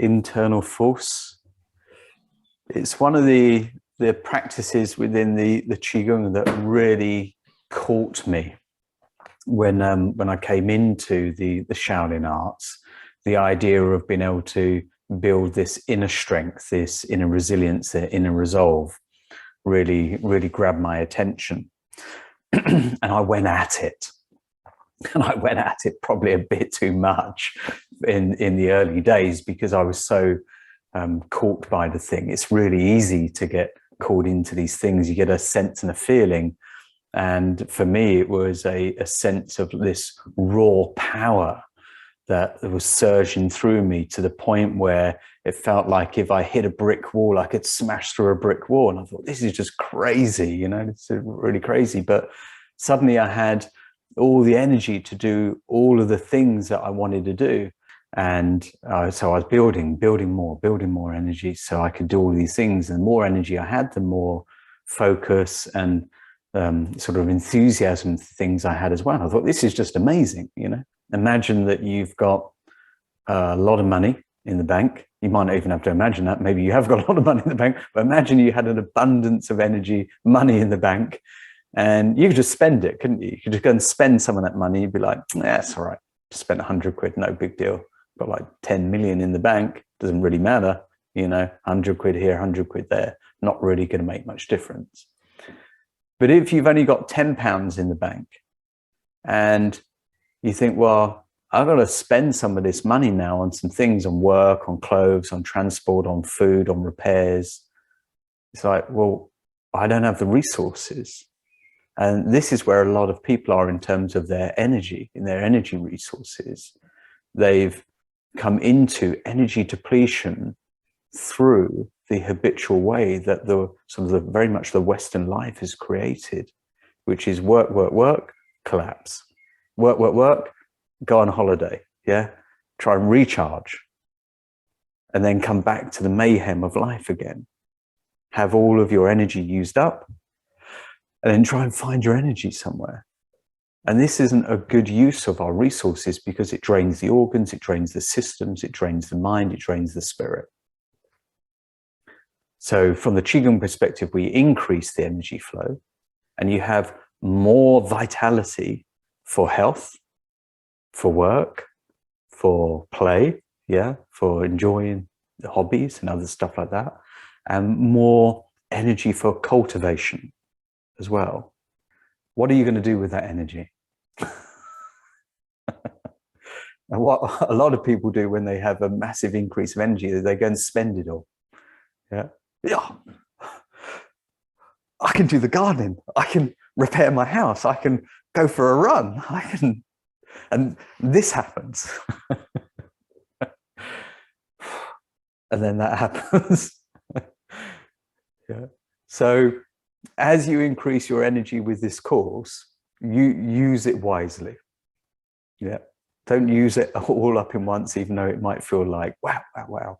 internal force. It's one of the practices within the Qigong that really caught me when I came into the Shaolin arts. The idea of being able to build this inner strength, this inner resilience, the inner resolve, really grabbed my attention. And I went at it. And I went at it probably a bit too much in the early days, because I was so caught by the thing. It's really easy to get caught into these things. You get a sense and a feeling. And for me, it was a sense of this raw power that was surging through me, to the point where it felt like if I hit a brick wall, I could smash through a brick wall. And I thought, this is just crazy, you know, it's really crazy. But suddenly I had all the energy to do all of the things that I wanted to do. And so I was building more energy so I could do all these things. And the more energy I had, the more focus and sort of enthusiasm for things I had as well. I thought, this is just amazing, you know. Imagine that you've got a lot of money in the bank. You might not even have to imagine that. Maybe you have got a lot of money in the bank, but imagine you had an abundance of energy, money in the bank, and you could just spend it, couldn't you? You could just go and spend some of that money. You'd be like, that's all right. Just spent 100 quid, no big deal. Got like 10 million in the bank. Doesn't really matter. You know, 100 quid here, 100 quid there. Not really going to make much difference. But if you've only got 10 pounds in the bank and you think, well, I've got to spend some of this money now on some things, on work, on clothes, on transport, on food, on repairs. It's like, well, I don't have the resources. And this is where a lot of people are in terms of their energy, in their energy resources. They've come into energy depletion through the habitual way that very much the Western life is created, which is work, work, work, collapse. Work, work, work, go on holiday, yeah? Try and recharge. And then come back to the mayhem of life again. Have all of your energy used up, and then try and find your energy somewhere. And this isn't a good use of our resources, because it drains the organs, it drains the systems, it drains the mind, it drains the spirit. So from the Qigong perspective, we increase the energy flow, and you have more vitality for health, for work, for play, yeah, for enjoying the hobbies and other stuff like that, and more energy for cultivation as well. What are you going to do with that energy? And what a lot of people do when they have a massive increase of energy is they go and spend it all. Yeah. I can do the gardening. I can repair my house. I can go for a run. And this happens. And then that happens. Yeah. So as you increase your energy with this course, you use it wisely. Yeah. Don't use it all up in once, even though it might feel like, wow, wow, wow.